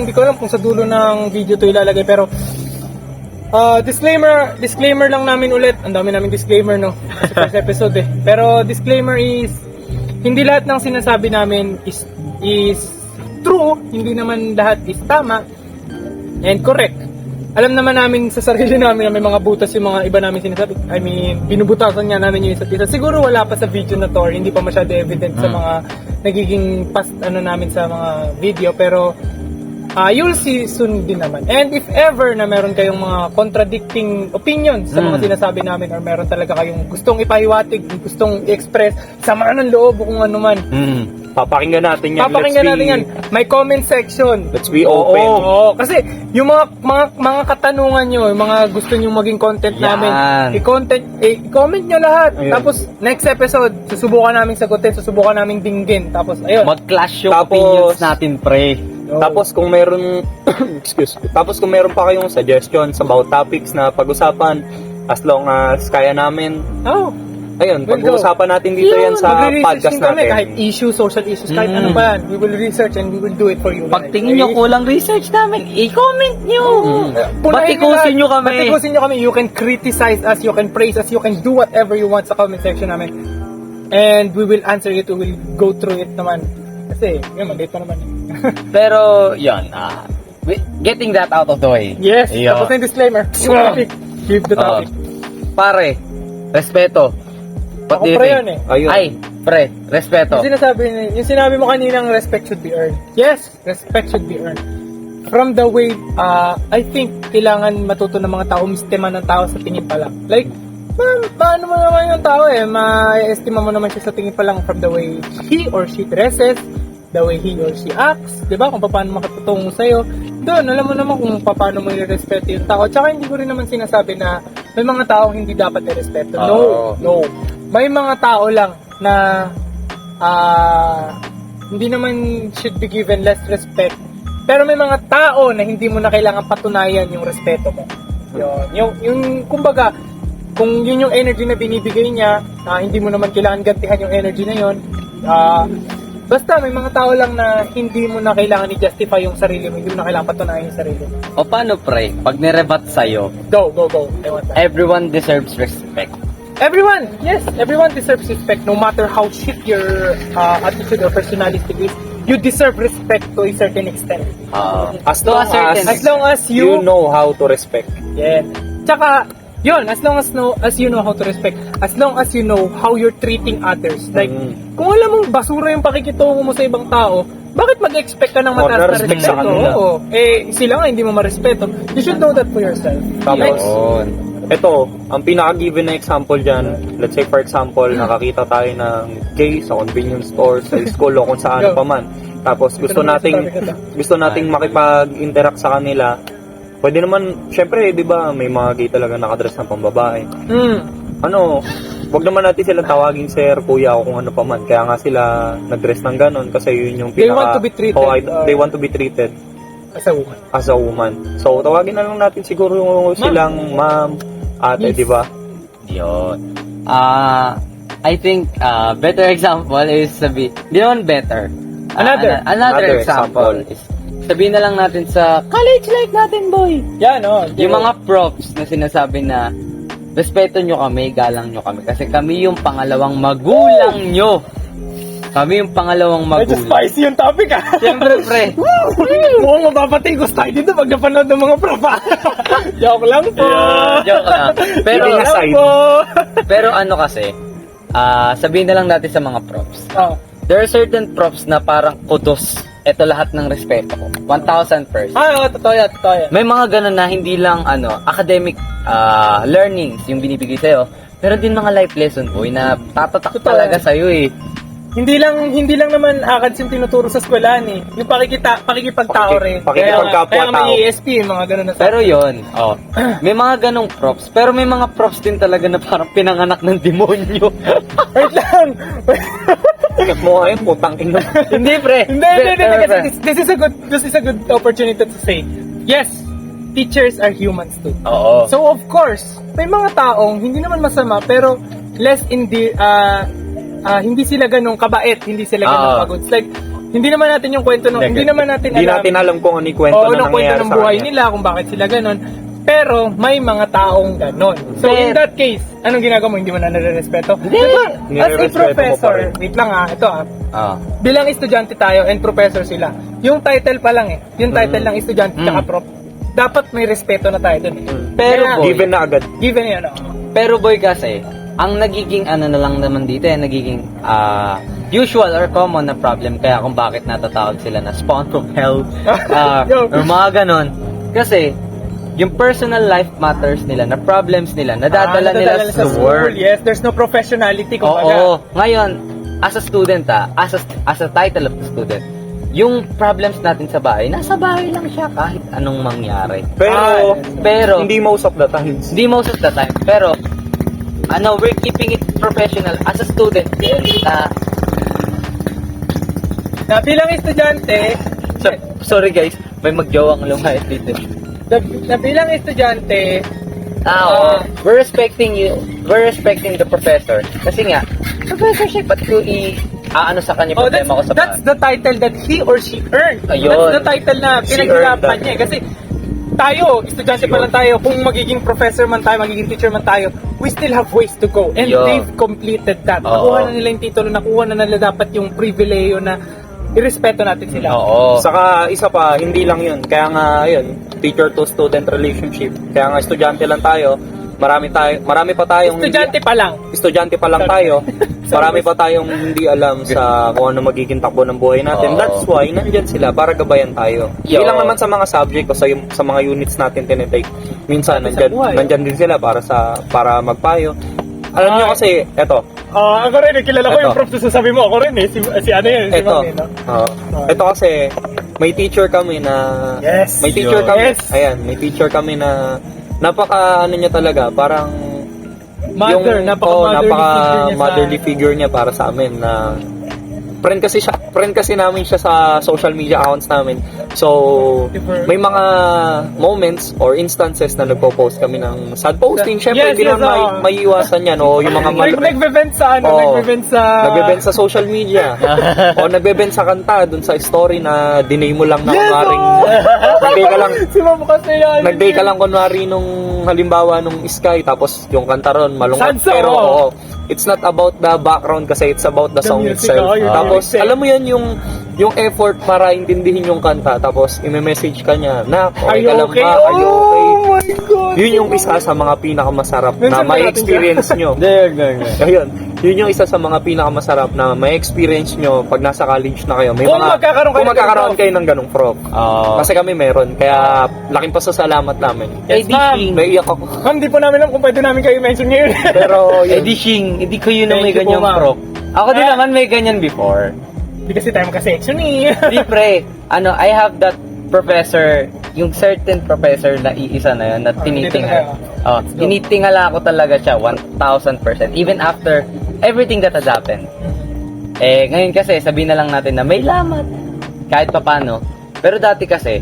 hindi ko alam kung sa dulo ng video to ilalagay, pero disclaimer lang namin ulit. Ang dami naming disclaimer, no? Sa first episode eh. Pero disclaimer is, hindi lahat ng sinasabi namin is true, hindi naman lahat is tama and correct. Alam naman namin sa sarili namin na may mga butas yung mga iba namin sinasabi. I mean, binubutasan nga namin yung isa't isa. Siguro wala pa sa video na to, or hindi pa masyado evident sa mga nagiging past namin sa mga video, pero you'll see soon din naman. And if ever na meron kayong mga contradicting opinions sa mga sinasabi namin, or meron talaga kayong gustong ipahiwatig, gustong i-express, sama ng loob o kung ano man, Papakinggan natin yan. papakinggan natin yan. May comment section. Let's be open. Oo, kasi yung mga katanungan nyo, yung mga gusto nyo maging content namin, i-comment nyo lahat. Ayun. Tapos next episode, susubukan namin sagutin, susubukan namin dinggin. Tapos ayun. Mag-clash yung Tapos- opinions natin, pre. Tapos kung meron Tapos kung meron pa kayong suggestions about topics na pag-usapan, as long as kaya namin, ayun, We'll pag-uusapan natin dito yan sa Magre-research podcast din kami, natin. kahit issues, social issues, kahit ano pa yan. We will research and we will do it for you. Pag tingin nyo kulang research namin, i-comment nyo. Punahin Batikusin nyo kami. Batikusin nyo kami. You can criticize us, you can praise us, you can do whatever you want sa comment section namin. And we will answer it, we will go through it naman. Kasi, yun, maliit pa naman. Pero, yun, getting that out of the way. Yes, Ayun. tapos na yung disclaimer. Yung topic. Give the topic. Pare, respeto. What Ako do you pre think? yun eh. Ayun. Ay, pre, respeto. Yung sinabi mo kaninang respect should be earned. Yes, respect should be earned. From the way, I think kailangan matuto ng mga tao, mistima ng tao sa tingin pa lang. Like, paano mo naman yung tao eh, ma-estima mo naman siya sa tingin pa lang from the way he or she dresses, the way he or she acts, di ba? Kung paano makatutungo sa'yo. Doon, alam mo naman kung paano mo i-respeto yung tao. Tsaka hindi ko rin naman sinasabi na may mga taong hindi dapat i-respeto. No. May mga tao lang na hindi naman should be given less respect. Pero may mga tao na hindi mo na kailangan patunayan yung respeto mo. Yung kumbaga, kung yun yung energy na binibigay niya, hindi mo naman kailangan gantihan yung energy na yun. Basta may mga tao lang na hindi mo na kailangan i-justify yung sarili mo, hindi mo na kailangan patunayan yung sarili mo. O paano, pre, pag nirebat sa'yo, Go. I want that. everyone deserves respect. Everyone deserves respect, no matter how shit your attitude or personality is. You deserve respect to a certain extent. As To a long certain As long as you know how to respect. Yeah. Tsaka, yun, as long as you know how to respect, as long as you know how you're treating others. Like, kung alam mong basura yung pakikitungo mo sa ibang tao, bakit mag-expect ka ng mataas na respect sa respeto? kanila. Oo. Sila nga hindi mo marespeto. You should know that for yourself. Tapos, Yun. ito, ang pinaka-given na example dyan, let's say for example, nakakita tayo ng gay sa convenience store, sa school o kung saan pa man. Tapos gusto nating makipag-interact sa kanila. Pwede naman, syempre, di ba, may mga gay talaga nakadress ng pambabae. Wag naman natin silang tawagin sir, kuya, o kung ano pa man. Kaya nga sila nag-dress ng ganon kasi yun yung They want to be treated, they want to be treated As a woman. as a woman. So, tawagin na lang natin siguro silang ma'am, ate, Yes. di ba? Yun. I think better example is di naman better. Another example is sabihin na lang natin sa college life natin, boy. Yan, Yung mga props na sinasabi na respeto nyo kami, galang nyo kami. Kasi kami yung pangalawang magulang nyo. Kami yung pangalawang Medyo magulang. spicy yung topic Siyempre, pre. Mukhang mapapatigos tayo dito pag napanood ng mga profa. Joke lang po. Joke lang. Pero, Kidding aside. pero ano kasi, sabihin na lang natin sa mga props. There are certain props na parang kudos. Ito lahat ng respeto ko. 1,000%. Totoo yan. May mga ganun na hindi lang academic learnings yung binibigay sa'yo. Pero din mga life lesson, boy, na tatatak Totoo talaga yan. sa'yo eh. Hindi lang naman akads yung tinuturo sa eskwelahan eh. Yung pakikipagtao rin. Pakikipagkapwa Kaya tao. may ESP, mga ganun na Pero yon, may mga ganong props. Pero may mga props din talaga na parang pinanganak ng demonyo. Wait lang. Tingnan mo ngayon, putang ina. Hindi, pre. Hindi. This is a good opportunity to say. Yes, teachers are humans too. Oo. So of course, may mga taong hindi naman masama pero less hindi sila ganong kabait, hindi sila ganong pagod. It's like Hindi naman natin yung kwento ng, hindi naman natin Hindi natin alam kung ano yung kwento Oo, na ng kwento nangyayari ng sa buhay kanya. nila, kung bakit sila ganon. Pero may mga taong ganon. So in that case, anong ginagawa mo? Hindi mo na nare-respeto? Diba, as a Nire-respeto mo pa professor, rin. wait lang ito Ah. bilang estudyante tayo and professor sila. Yung title pa lang yung title ng estudyante tsaka prof, dapat may respeto na tayo dun Pero Kaya, boy, Given na agad. given yan, Pero boy kasi, ang nagiging ano na lang naman dito, nagiging usual or common na problem kaya kung bakit natatawag sila na spawn from hell Yo. or mga ganon. Kasi, yung personal life matters nila, na problems nila, nadadala nila sa school. work. Yes, there's no professionality Oo. kumbaga. Ngayon, as a student as a title of the student, yung problems natin sa bahay, nasa bahay lang siya kahit anong mangyari. Pero, Hindi most of the times. Hindi most of the time. Pero, we're keeping it professional as a student. Na bilang estudyante, Sorry guys, may magjawang lumahit dito. na bilang estudyante, Oo. We're respecting you. We're respecting the professor. Kasi nga, professor siya, ba't ko ano sa kanya problema ko sa that's the title that he or she earned. Ayun. That's the title na She pinaghirapan earned niya. Kasi tayo, estudyante pa lang tayo, kung magiging professor man tayo, magiging teacher man tayo, we still have ways to go. And Yun. they've completed that. Oo. Nakuha na nila yung titulo, nakuha na nila dapat yung privileyo na irespeto natin sila. Oo. Saka isa pa, hindi lang yun. Kaya nga, yun, teacher to student relationship. Kaya nga estudyante lang tayo. Marami pa tayong Estudyante pa lang. estudyante pa lang tayo. Marami pa tayong hindi alam sa kung ano magiging takbo ng buhay natin. Oo. That's why nandyan sila para gabayan tayo. Yo. Hindi lang naman sa mga subject o sa mga units natin tinitake. Minsan buhay. nandyan din sila para magpayo. Alam nyo kasi, eto, Ako rin, kilala ko Eto. yung prof na sasabi mo. Ako rin si ano yun, si Ito. Mami, no? Ito kasi may teacher kami na Yes. may teacher Yun. kami. Yes. Ayan, may teacher kami na napaka ano niya talaga, parang Mother, napaka-motherly motherly figure niya para sa amin na friend kasi namin siya sa social media accounts namin. So, may mga moments or instances na nagpo-post kami ng sad posting. Syempre, Yes, hindi yes, naman maiiwasan yan. O yung mga Nagbe-vent sa Nagbe-bend sa social media. O nagbe-bend sa kanta dun sa story na dinay mo lang na kunwaring nag-day ka lang Si Mamo kasi yan. nag-day ka lang kunwari nung halimbawa nung Sky tapos yung kanta ron malungkot. Sad song, Pero oo. oo, it's not about the background kasi it's about the song music, itself. yung Tapos music. alam mo yan yung effort para intindihin yung kanta tapos i-message ka niya na Are you okay? Are you okay? Oh my God. Yun yung isa sa mga pinakamasarap na Minsan may natin experience nyo. Ayun, yun yung isa sa mga pinakamasarap na may experience nyo pag nasa college na kayo. May Kung mga, magkakaroon kayo kung ng magkakaroon ganung kayo ng ganong prof. Oo. Kasi kami meron, kaya laking pasasalamat namin. Yes, ma'am. Naiiyak ako. Ma'am, di po namin alam kung pwede namin kayo mention ngayon. Pero yun, Hindi ko yun na Thank may you po, ganyan ma'am. prof. Ako din naman may ganyan before. Hindi kasi tayo magka-section eh. Hindi pre, I have that professor, yung certain professor na iisa na yun, na tinitingala. Tinitingala ko talaga siya 1,000%. Even after everything that has happened. Ngayon kasi, sabihin na lang natin na may lamat. Kahit papano. Pero dati kasi,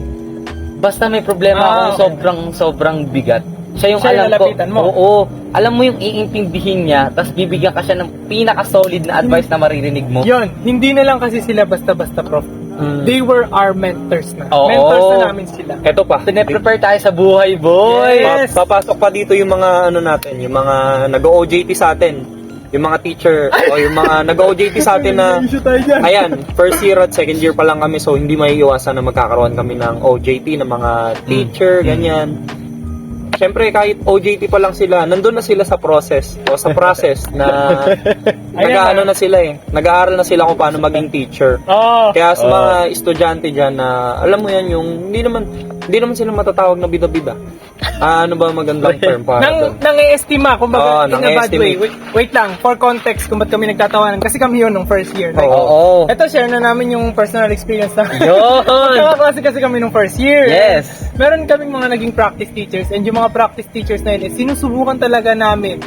basta may problema akong sobrang bigat. Siya yung Siya yung alam ko. lalapitan mo. Oo. Alam mo yung iintindihin niya, tapos bibigyan ka siya ng pinaka-solid na advice na maririnig mo. Yun, hindi na lang kasi sila basta-basta prof. They were our mentors na. Oo. Mentors na namin sila. eto pa. Pine-prepare tayo sa buhay, boy! Yes. Papasok pa dito yung mga ano natin, yung mga nag-OJT sa atin. Yung mga teacher o yung mga nag-OJT sa atin na ayan, first year at second year pa lang kami so hindi maiiwasan na magkakaroon kami ng OJT ng mga teacher, ganyan. Siyempre kahit OJT pa lang sila, nandun na sila sa process na nag-aano na sila nag-aaral na sila kung paano maging teacher. Kaya sa mga estudyante dyan na alam mo yan yung hindi naman sila matatawag na bida-bida. Ano ba magandang term para doon? Nang-estima, kumbaga, in a bad nang-estimate. way. Wait lang, for context, kung ba't kami nagtatawanan. Kasi kami yun nung first year. Like, Oo. Ito, share na namin yung personal experience na. Yun! Magkakaklase kasi kami nung first year. Yes! Meron kaming mga naging practice teachers and yung mga practice teachers na yun, sinusubukan talaga namin.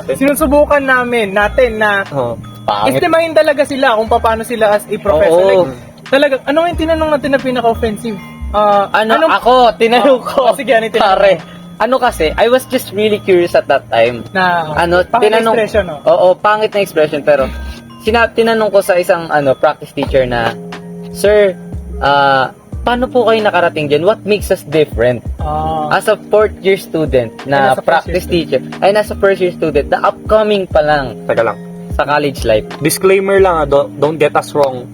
Sinusubukan namin natin na Pangit. estimahin talaga sila kung paano sila as a professor. Oo. Like, talaga, ano yung tinanong natin na pinaka-offensive? Tinanong ko. Sige, ano yung tinanong Pare, mo? ano kasi, I was just really curious at that time. Na, Tinanong, expression, no? Oo, pangit na expression, pero tinanong ko sa isang practice teacher na, "Sir, paano po kayo nakarating dyan? What makes us different?" As a 4th year student na nasa first practice teacher, ay nasa first year student, na upcoming pa lang Teka lang. sa college life. Disclaimer lang, don't get us wrong.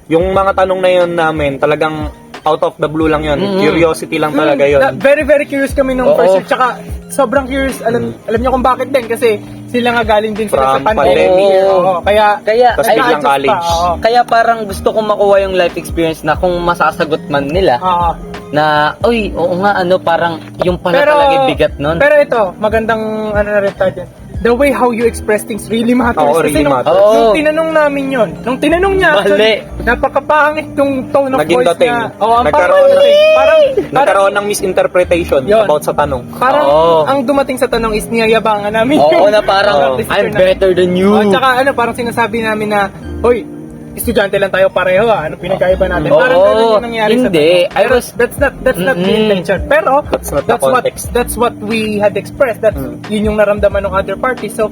Yung mga tanong na yun namin, talagang out of the blue lang yun. Curiosity lang talaga yun. Very, very curious kami nung Oo. first year. Tsaka, sobrang curious. Alam niyo kung bakit din. Kasi sila nga galing din sila sa From pandemic. pandemic. Oo. Kaya, Tas ay, biglang college. Oo. kaya parang gusto kong makuha yung life experience na kung masasagot man nila, Oo. na, uy, oo nga, parang yung pala talaga yung bigat nun. Pero ito, magandang na rin tayo dyan. The way how you express things really matters. Oo, Kasi really matters. nung Oo. tinanong namin yun, nung tinanong niya, Mali. napakapangit yung tone of Naging voice dating. niya. Oo, ang Nagkaroon- pangit dating. Parang, Nagkaroon ng misinterpretation Yun. about sa tanong. parang Oo. ang dumating sa tanong is niyayabangan namin. Oo, yung na parang, practice I'm teacher namin. better than you. Oh, tsaka parang sinasabi namin na, hoy, estudyante lang tayo pareho Ano pinagkaiba natin? Oo, Parang ganun yung nangyari hindi. sa tanong. Pero that's not the intention. Pero, That's not the context. that's what we had expressed. Yun yung naramdaman ng other party. So,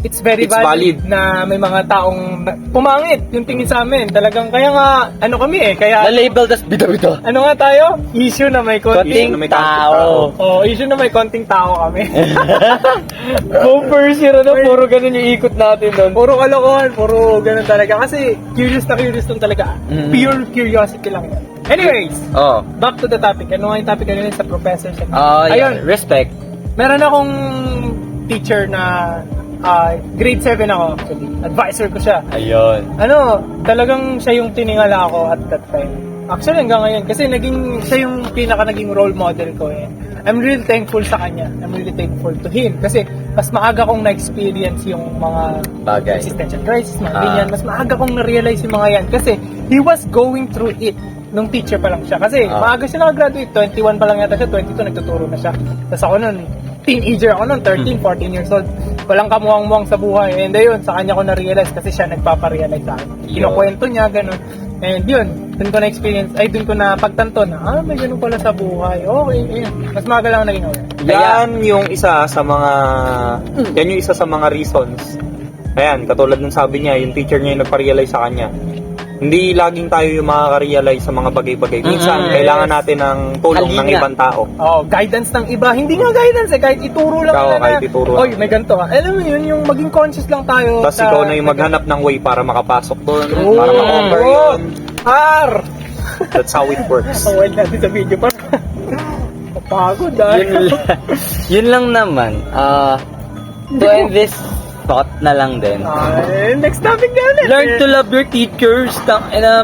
it's very It's valid, valid. na may mga taong pumangit yung tingin sa amin. Talagang, kaya nga, kami kaya, Na-label das bito-bito. nga tayo? Issue na may konting, Konting may tao. issue na may konting tao kami. Go first year, puro ganun yung ikot natin doon. Puro kalokohan, puro ganun talaga. Kasi curious lang talaga. Mm. Pure curiosity lang yan. Anyways, Oh. back to the topic. Ano nga yung topic kanina sa professor? Ayun, respect. Meron akong teacher na grade 7 ako actually. Advisor ko siya. Ayun. Talagang siya yung tiningala ako at that time. Actually hanggang ngayon kasi siya yung naging role model ko eh. I'm really thankful sa kanya. I'm really thankful to him kasi mas maaga kong na-experience yung mga Bagay. existential crisis, mga ganyan. Mas maaga kong na-realize yung mga yan kasi he was going through it nung teacher pa lang siya. Kasi maaga siya nakagraduate, 21 pa lang yata siya, 22 nagtuturo na siya. Tapos ako nun, teenager ako nun, 13, 14 years old. Walang kamuwang-muwang sa buhay. And ayun, sa kanya ko na-realize kasi siya nagpaparealize sa akin. Kinukwento niya, ganun. And yun, dun ko na pagtanto na, may ganun pala sa buhay. Okay, ayun. Mas maaga lang ako naging aware. Yan yung isa sa mga reasons. Ayan, katulad ng sabi niya, yung teacher niya yung nagpa-realize sa kanya. Hindi laging tayo yung makaka-realize sa mga bagay-bagay. Minsan, kailangan natin ng tulong ng Halina. ibang tao. Guidance ng iba. Hindi nga guidance kahit ituro lang Ikaw, nila kahit ituro lang. Oy, may ganito Alam mo yun, yung maging conscious lang tayo. Tapos ikaw na yung maghanap ng way para makapasok doon, Oo. para ma-cover yun. Har! That's how it works. Awal natin sa video pa. Kapagod Yun lang naman. To end this thought na lang din. Next topic na ulit. Learn to love your teachers.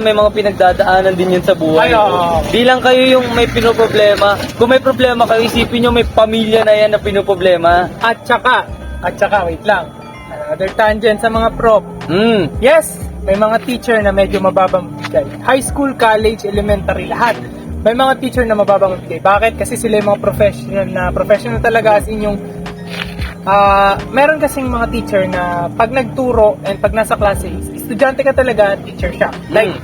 May mga pinagdadaanan din yun sa buhay. Ay, oo. Di lang kayo yung may pinoproblema. Kung may problema kayo, isipin nyo may pamilya na yan na pinoproblema. At saka, wait lang. Another tangent sa mga prof. Yes, may mga teacher na medyo mababang bigay. High school, college, elementary, lahat. May mga teacher na mababang bigay. Bakit? Kasi sila yung mga professional talaga as in yung meron kasing mga teacher na pag nagturo and pag nasa klase, estudyante ka talaga, teacher siya. Like,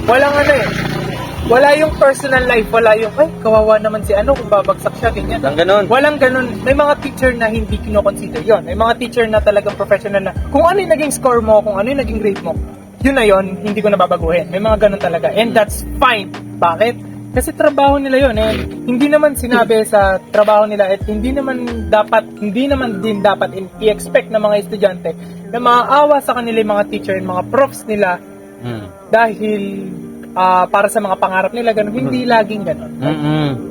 wala yung personal life, wala yung, kawawa naman si kung babagsak siya, ganyan. Walang ganun. May mga teacher na hindi kino-consider yon. May mga teacher na talagang professional na, kung ano yung naging score mo, kung ano yung naging grade mo, yun na yun, hindi ko nababaguhin. May mga ganun talaga. And that's fine. Bakit? Kasi trabaho nila yun eh. Hindi naman sinabi sa trabaho nila at hindi naman din dapat i-expect ng mga estudyante na maaawa sa kanila yung mga teacher and mga profs nila dahil para sa mga pangarap nila ganun. Hindi laging ganun.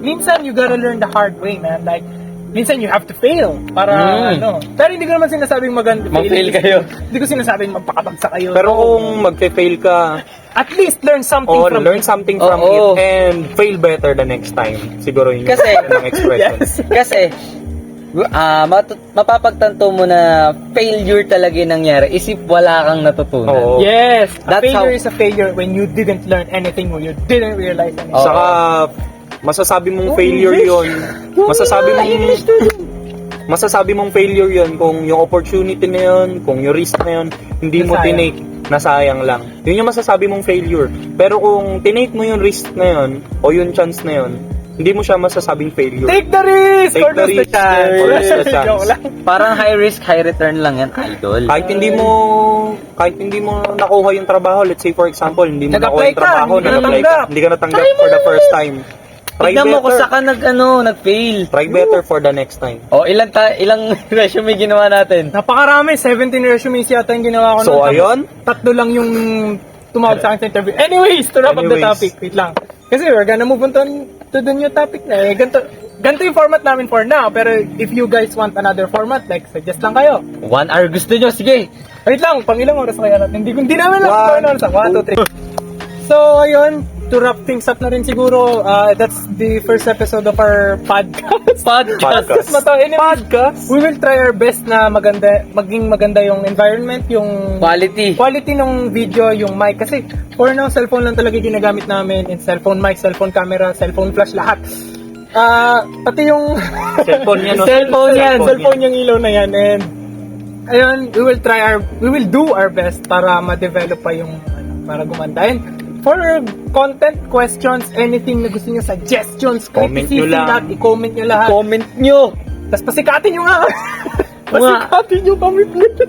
Minsan you gotta learn the hard way, man. Like minsan you have to fail para Pero hindi ko naman sinasabing mag-fail kayo. Hindi ko sinasabing magpakabagsak kayo. Pero kung magfe-fail ka, at least learn something from learn something from Oo. it and fail better the next time. Siguro yun Kasi- yung expression. Kasi, mapapagtanto mo na failure talaga yung nangyari isip wala kang natutunan. Oo. Yes, a That's failure how- is a failure when you didn't learn anything, when you didn't realize anything. Oo. Saka, masasabi mong failure yun. Masasabi mong failure yun kung yung opportunity na yun, kung yung risk na yun, hindi mo Nasayang. tinake, nasayang lang. Yun yung masasabi mong failure. Pero kung tinake mo yung risk na yun, o yung chance na yun, hindi mo siya masasabing failure. Take the risk! Take or the lose risk, chance. or lose the chance. Joke lang. Parang high risk, high return lang yan, idol. Kahit hindi mo kahit hindi mo nakuha yung trabaho, let's say for example, hindi mo nakuha Nag-apply yung trabaho, ka, hindi ka natanggap for the first time. Try Tignan mo kung better. saan ka nag-fail. Try better for the next time. O, ilang resume ginawa natin? Napakarami, 17 resumes yata yung ginawa ko. So, nun. Tapos, ayun. Tatlo lang yung tumawag sa akin sa interview. Anyways, to wrap up the Anyways. topic. Wait lang. Kasi we're gonna move on to the new topic na eh. Ganito yung format namin for now. Pero if you guys want another format, like, suggest lang kayo. 1 hour gusto nyo, sige. Wait lang, pang ilang oras kaya natin? Hindi namin lang One, pang oras. 1, 2, 3. So, ayun. To wrap things up na rin siguro, that's the first episode of our podcast. Podcast. Podcast. We will try our best na maging maganda yung environment, yung quality ng video, yung mic. Kasi for now, cellphone lang talaga ginagamit namin. And cellphone mic, cellphone camera, cellphone flash, lahat. Pati yung Cellphone yan, no? cellphone yung ilaw na yan. And ayun, we will do our best para ma-develop pa yung para gumanda. And for content, questions, anything na gusto niyo, suggestions, Comment nyo criticism, lang. lahat, i-comment nyo lahat. Comment nyo. Tapos pasikatin nyo nga. pasikatin nyo kami, please.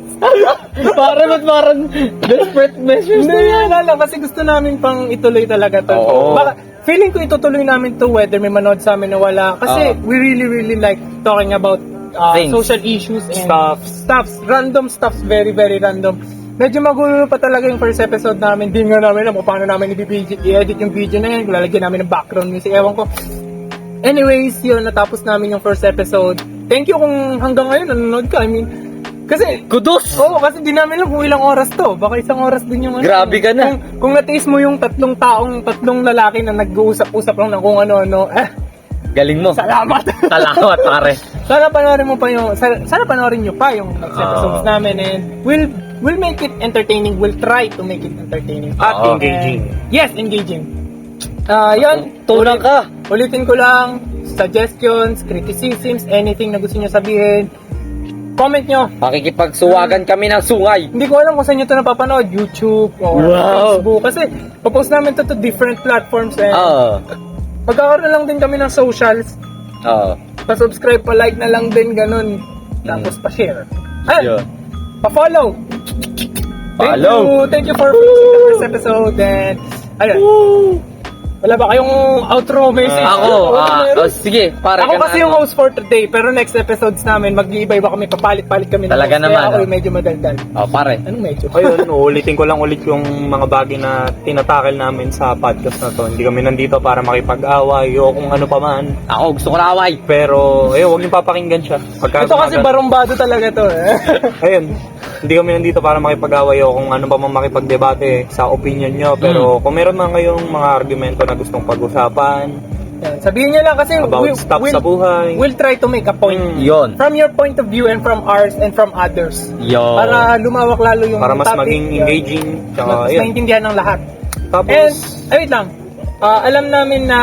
Parang desperate measures Hindi, lang. Kasi gusto namin pang ituloy talaga to. Oo. Baka, feeling ko itutuloy namin to whether may manood sa amin na wala. Kasi we really like talking about Things. social issues and Stuffs. random stuffs, very random. Medyo magulo pa talaga yung first episode namin. Di nga namin alam kung paano namin i-edit yung video na yan. Lalagyan namin ng background music. Ewan ko. Anyways, yun, natapos namin yung first episode. Thank you kung hanggang ngayon nanonood ka. I mean, kasi Kudos! Oo, kasi di namin alam kung ilang oras to. Baka isang oras din yung Grabe ka na. Kung natiis mo yung tatlong lalaki na nag-uusap-usap lang ng kung ano-ano, Galing mo. salamat! Salamat, pare. Sana panoorin mo pa yung sana panoorin niyo pa yung next episodes namin, and we'll make it entertaining. We'll try to make it entertaining. At Oo. engaging. Yes, engaging. Yan. Tulang ka. Ulitin ko lang, suggestions, criticisms, anything na gusto niyo sabihin, comment nyo. Makikipagsuwagan kami ng sungay. Hindi ko alam kung saan nyo ito napapanood, YouTube or Wow. Facebook. Kasi papost namin to different platforms. And Oo. magkakaroon lang din kami ng socials. Oo. Pa-subscribe, pa-like na lang din, ganun. Tapos pa-share. Yun. Pa-follow. Follow. Thank you for watching the first episode. And, ayun. Wala ba kayong outro message? Sige, pare. Ako kasi yung host for today, pero next episodes namin, mag-iiba-iba kami, papalit-palit kami ng Talaga host. naman, Kaya ako no? yung medyo madaldal. Pare. Anong medyo? Ayun, ulitin ko lang ulit yung mga bagay na tinatakil namin sa podcast na to. Hindi kami nandito para makipag-away o kung ano pa man. Ako, gusto ko na away. Pero, ayun, huwag niyo papakinggan siya. Ito kasi barumbado talaga to Ayun, hindi kami nandito para makipag-away o kung ano pa man makipagdebate sa opinion nyo. Pero kung meron man kayong mga argumento na gustong pag-usapan Yan. Sabihin niyo lang kasi about stuff sa buhay, we'll try to make a point. Yon. From your point of view and from ours and from others. Yon. Para lumawak lalo yung para mas topic. maging Yan. engaging. Tsaka, Mas ayun. maintindihan ng lahat. Tapos, And, wait lang. Alam namin na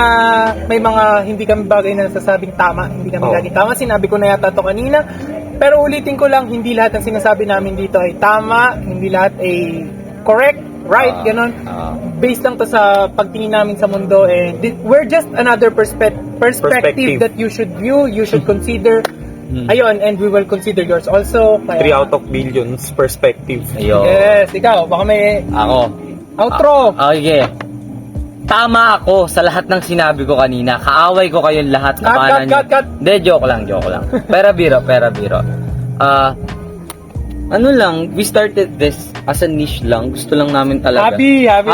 may mga hindi kami bagay na nasasabing tama. Hindi kami Oo. laging tama. Sinabi ko na yata to kanina. Pero ulitin ko lang, hindi lahat ng sinasabi namin dito ay tama. Hindi lahat ay correct, right, ganon. Based lang to sa pagtingin namin sa mundo. And we're just another perspective that you should view, you should consider. Ayun, and we will consider yours also. 3 out of billions perspective. Ayun. Yes, ikaw, baka may Ako. outro. Okay. Tama ako sa lahat ng sinabi ko kanina. Kaaway ko kayong lahat. Cut. Hindi, joke lang. Pera biro. Ano lang, we started this as a niche lang. Gusto lang namin talaga. Happy lang.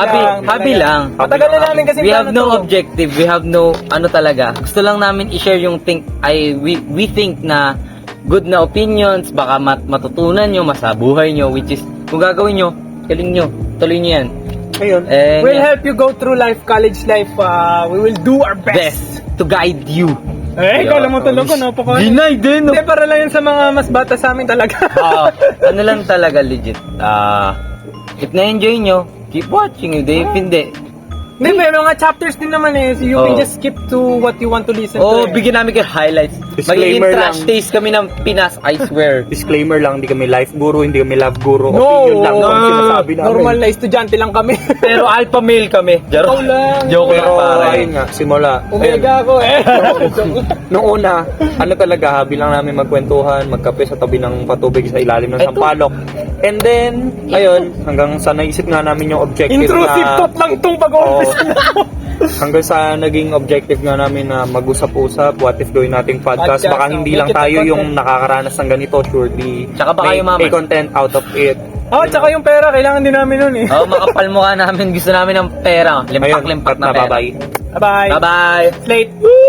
lang. Matagal na namin kasi We have plano no to. objective. We have no, talaga. Gusto lang namin i-share yung we think na good na opinions, baka matutunan nyo, masabuhay nyo, which is, kung gagawin nyo, galing nyo, tuloy nyo yan. Ayun. And, We'll help you go through life, college life. We will do our best. best to guide you. Ikaw lang mo talaga, napaka... Deny din, Hindi, para lang yun sa mga mas bata sa amin talaga. Ano lang talaga legit. If na-enjoy nyo, keep watching. If hindi, Hindi, may mga chapters din naman eh. So you can just skip to what you want to listen to. bigyan namin kayo highlights. Magiging Disclaimer trash lang. taste kami ng Pinas, I swear. Disclaimer lang, hindi kami life guru, hindi kami love guru. No, Opinion lang ang sinasabi namin. normal na estudyante lang kami. Pero alpha male kami. Ikaw lang. Joke lang, Pero pare. ayun nga, simula. Ayun. Umega ako eh. Nung una, ano talaga, habi lang namin magkwentuhan, magkape sa tabi ng patubig sa ilalim ng sampalok. And then, ayun, hanggang sa naisip nga namin yung objective Intrusive na... thought lang tong pag-umpisa na. Hanggang sa naging objective nga namin na mag-usap-usap, what if gawin nating podcast, Podcast, baka hindi lang make it a tayo yung content. nakakaranas ng ganito, surely Tsaka baka make yumaman. a content out of it. Oh, tsaka yung pera, kailangan din namin nun eh. Oh, makapal mukha namin. Gusto namin ng pera. Ayun, Limpak-limpak at na pera. nababay. Bye-bye. Bye-bye. Slate. Woo!